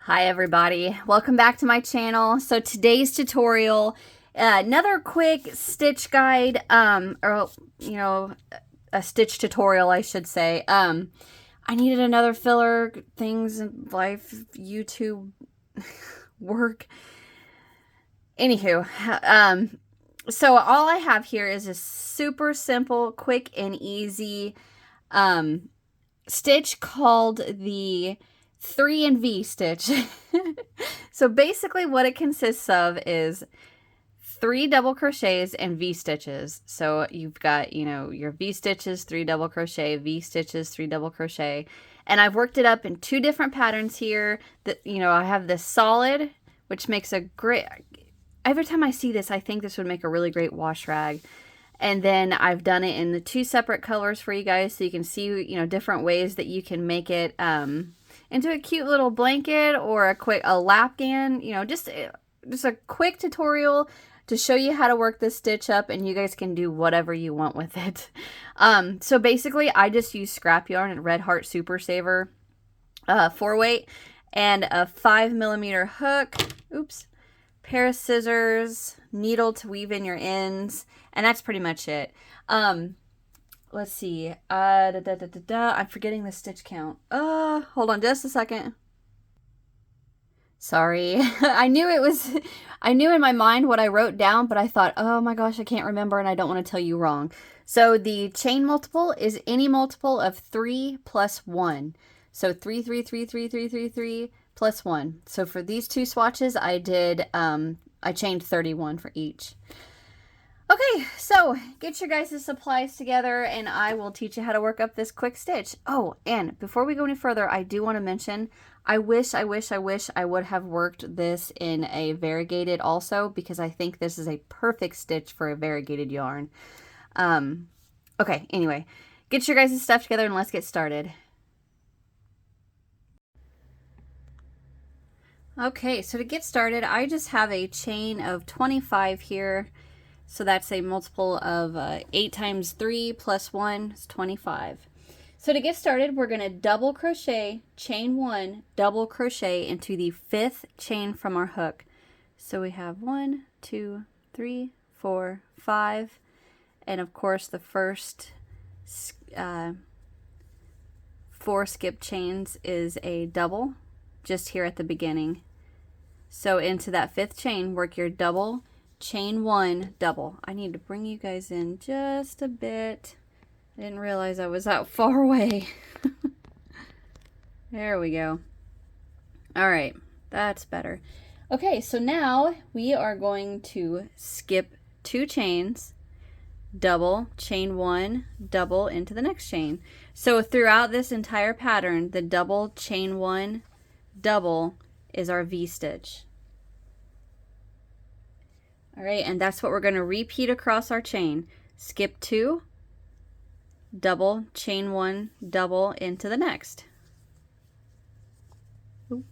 Hi everybody, welcome back to my channel. So today's tutorial, another quick stitch guide, or a stitch tutorial I should say. I needed another filler, things in life, YouTube, work. Anywho, so all I have here is a super simple, quick and easy stitch called the 3 and V stitch. So basically what it consists of is 3 double crochets and V stitches. So you've got, your V stitches, 3 double crochet, V stitches, 3 double crochet. And I've worked it up in 2 different patterns here. That, I have this solid, which makes a great, every time I see this, I think this would make a really great wash rag. And then I've done it in the 2 separate colors for you guys, so you can see, different ways that you can make it into a cute little blanket or a lapgan. Just a quick tutorial to show you how to work this stitch up, and you guys can do whatever you want with it. So basically, I just use scrap yarn and Red Heart Super Saver 4-weight and a 5mm hook. Oops. Pair of scissors, needle to weave in your ends, and that's pretty much it. Let's see. I'm forgetting the stitch count. Hold on just a second. Sorry. I knew in my mind what I wrote down, but I thought, oh my gosh, I can't remember and I don't want to tell you wrong. So the chain multiple is any multiple of 3 plus 1. So 3, 3, 3, 3, 3, 3, 3 plus 1. So for these 2 swatches, I did, I chained 31 for each. Okay, so get your guys' supplies together and I will teach you how to work up this quick stitch. Oh, and before we go any further, I do want to mention, I wish I would have worked this in a variegated also, because I think this is a perfect stitch for a variegated yarn. Okay, anyway, get your guys' stuff together and let's get started. Okay, so to get started, I just have a chain of 25 here. So that's a multiple of 8 times 3 plus 1 is 25. So to get started, we're going to double crochet, chain 1, double crochet into the 5th chain from our hook. So we have 1, 2, 3, 4, 5, and of course the first 4 skip chains is a double just here at the beginning. So into that 5th chain, work your double, chain 1, double. I need to bring you guys in just a bit. I didn't realize I was that far away. There we go. All right, that's better. Okay, so now we are going to skip 2 chains, double, chain 1, double into the next chain. So throughout this entire pattern, the double, chain 1, double is our V stitch. All right, and that's what we're going to repeat across our chain. Skip 2, double, chain 1, double into the next. Oop.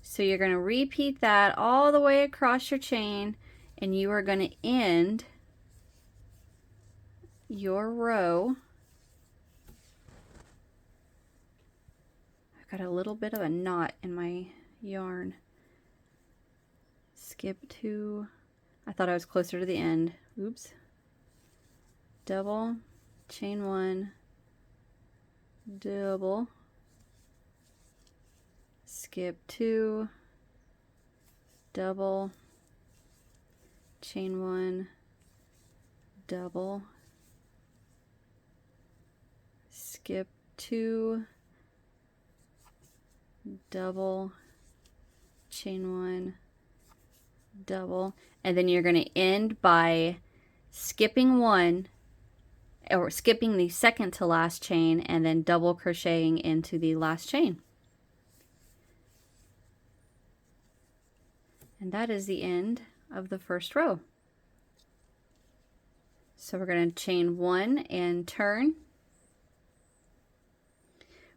So you're going to repeat that all the way across your chain, and you are going to end your row. I've got a little bit of a knot in my yarn. Skip 2. I thought I was closer to the end. Oops. Double, chain 1, double, skip 2, double, chain 1, double, skip 2, double, chain 1, double, and then you're going to end by skipping 1, or skipping the second to last chain, and then double crocheting into the last chain. And that is the end of the first row. So we're going to chain 1 and turn.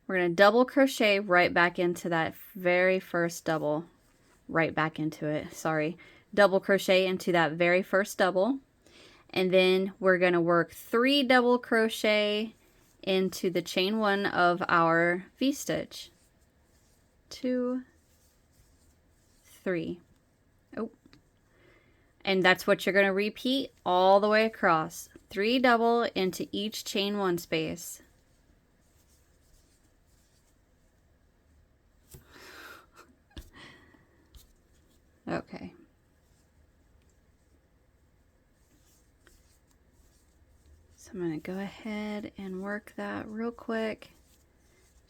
We're going to double crochet right back into that very first double. Right back into it, sorry. Double crochet into that very first double. And then we're going to work 3 double crochet into the chain 1 of our V-stitch. 2, 3. Oh. And that's what you're going to repeat all the way across. 3 double into each chain 1 space. Okay. So I'm going to go ahead and work that real quick.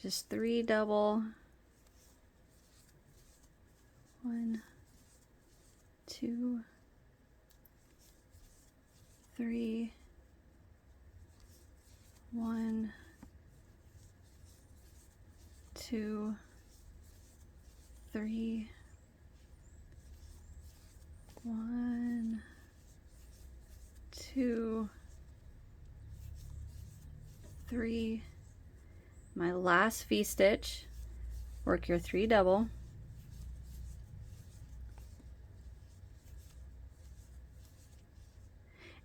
Just 3 double. 1, 2, 3, 1, 2, 3, 1, 2, 3. My last V-stitch, work your 3 double.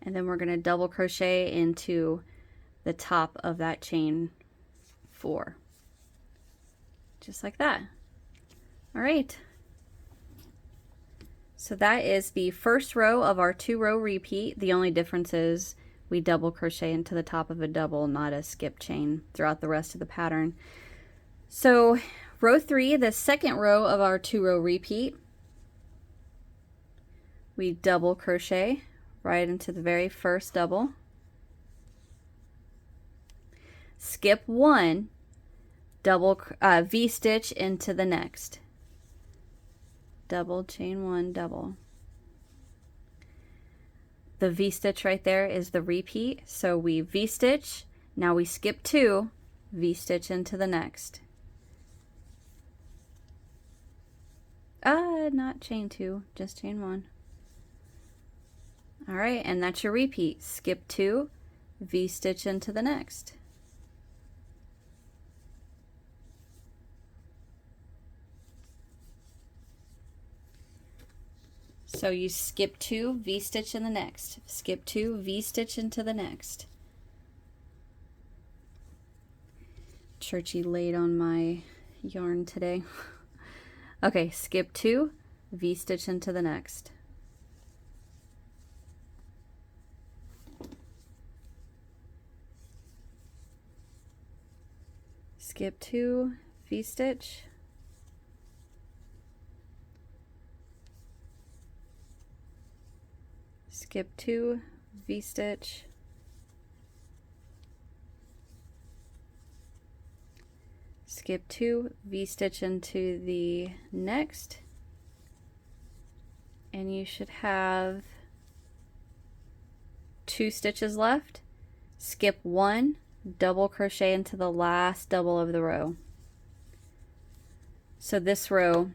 And then we're going to double crochet into the top of that chain 4. Just like that. All right. So that is the first row of our 2-row repeat. The only difference is we double crochet into the top of a double, not a skip chain throughout the rest of the pattern. So row 3, the second row of our 2-row repeat, we double crochet right into the very first double, skip 1, double V-stitch into the next, double chain 1, double. The V-stitch right there is the repeat, so we V-stitch, now we skip 2, V-stitch into the next. Not chain 2, just chain 1. All right, and that's your repeat. Skip 2, V-stitch into the next. So you skip 2, V-stitch in the next. Skip 2, V-stitch into the next. Churchy laid on my yarn today. Okay, skip 2, V-stitch into the next. Skip 2, V-stitch. Skip 2, V-stitch. Skip 2, V-stitch into the next. And you should have 2 stitches left. Skip 1, double crochet into the last double of the row. So this row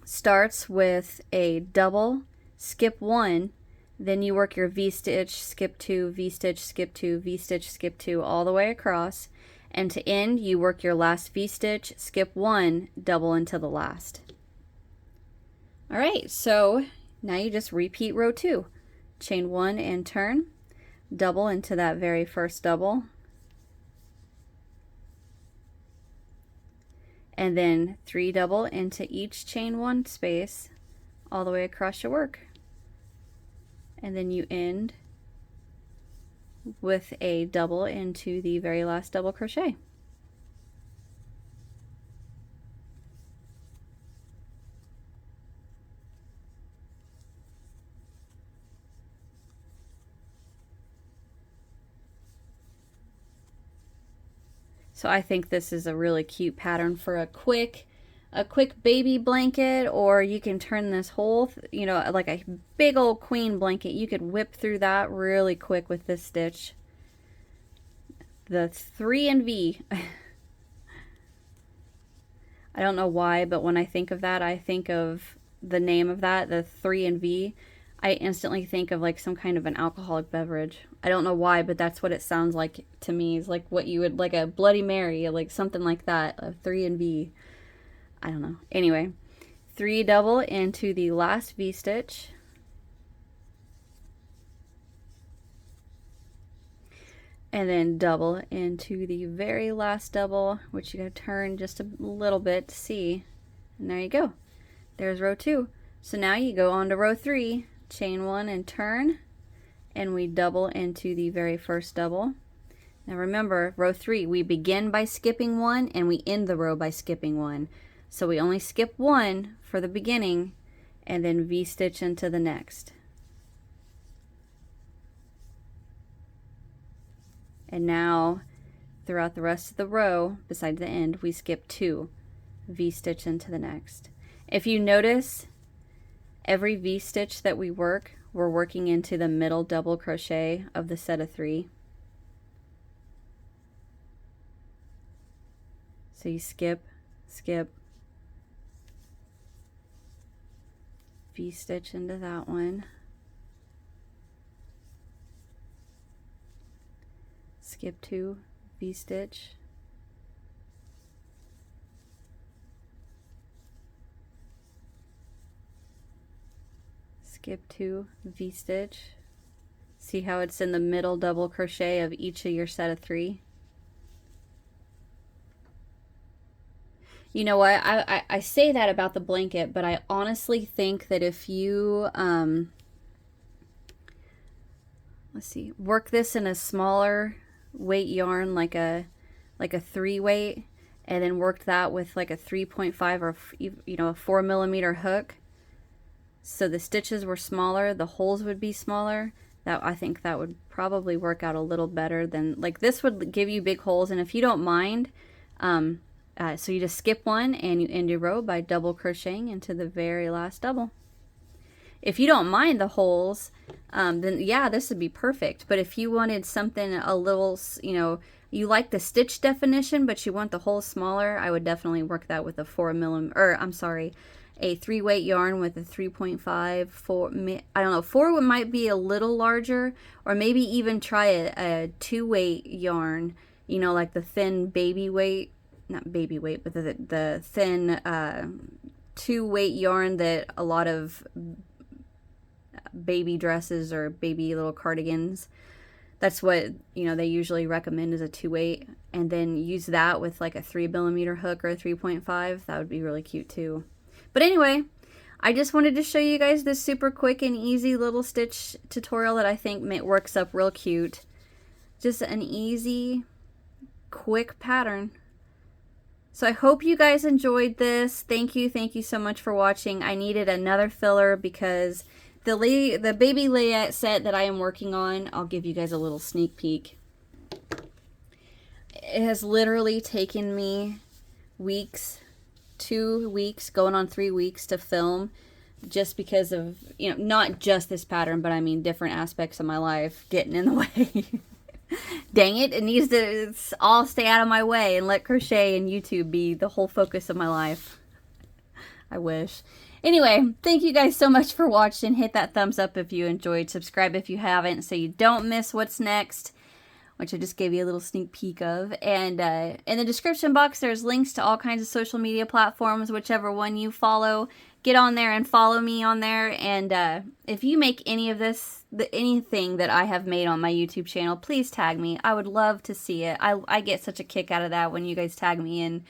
starts with a double, skip 1, then you work your V-stitch, skip 2, V-stitch, skip 2, V-stitch, skip 2 all the way across, and to end you work your last V-stitch, skip 1, double into the last. Alright, so now you just repeat row 2. Chain 1 and turn, double into that very first double, and then 3 double into each chain 1 space all the way across your work. And then you end with a double into the very last double crochet. So I think this is a really cute pattern for a quick baby blanket, or you can turn this whole, you know, like a big old queen blanket. You could whip through that really quick with this stitch. The 3 and V. I don't know why, but when I think of that, I think of the name of that, the 3 and V. I instantly think of like some kind of an alcoholic beverage. I don't know why, but that's what it sounds like to me. It's like what you would, like a Bloody Mary, like something like that, a 3 and V. I don't know. Anyway, 3 double into the last V-stitch. and then double into the very last double, which you gotta turn just a little bit to see. And there you go. There's row 2. So now you go on to row 3, chain 1 and turn, and we double into the very first double. Now remember, row 3, we begin by skipping 1 and we end the row by skipping 1. So we only skip 1 for the beginning and then V-stitch into the next. And now throughout the rest of the row, besides the end, we skip 2, V-stitch into the next. If you notice, every V-stitch that we work, we're working into the middle double crochet of the set of 3. So you skip, skip, V-stitch into that one, skip 2, V-stitch, skip 2, V-stitch. See how it's in the middle double crochet of each of your set of 3? You know what, I say that about the blanket, but I honestly think that if you, let's see, work this in a smaller weight yarn, like a 3 weight, and then work that with like a 3.5 or, you know, a 4mm hook, so the stitches were smaller, the holes would be smaller, that I think that would probably work out a little better than, like, this would give you big holes. And if you don't mind, so you just skip 1 and you end your row by double crocheting into the very last double. If you don't mind the holes, then yeah, this would be perfect. But if you wanted something a little, you know, you like the stitch definition, but you want the holes smaller, I would definitely work that with a 4mm, or I'm sorry, a 3 weight yarn with a 3.5, 4, I don't know, 4 might be a little larger, or maybe even try a 2 weight yarn, you know, like the thin baby weight, not baby weight, but the thin 2 weight yarn that a lot of baby dresses or baby little cardigans, that's what, you know, they usually recommend, is a 2 weight, and then use that with like a 3mm hook or a 3.5. That would be really cute too. But anyway, I just wanted to show you guys this super quick and easy little stitch tutorial that I think works up real cute. Just an easy, quick pattern. So I hope you guys enjoyed this. Thank you so much for watching. I needed another filler because the baby layette set that I am working on, I'll give you guys a little sneak peek. It has literally taken me weeks, 2 weeks, going on 3 weeks to film, just because of, you know, not just this pattern, but I mean different aspects of my life getting in the way. Dang it, it needs to all stay out of my way and let crochet and YouTube be the whole focus of my life. I wish. Anyway, thank you guys so much for watching. Hit that thumbs up if you enjoyed. Subscribe if you haven't, so you don't miss what's next, which I just gave you a little sneak peek of. And in the description box, there's links to all kinds of social media platforms, whichever one you follow. Get on there and follow me on there. And if you make any of this, anything that I have made on my YouTube channel, please tag me. I would love to see it. I get such a kick out of that when you guys tag me in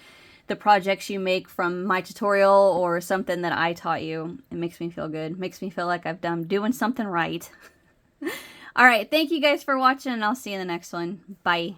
the projects you make from my tutorial or something that I taught you. It makes me feel good. It makes me feel like I'm doing something right. All right, thank you guys for watching, and I'll see you in the next one. Bye.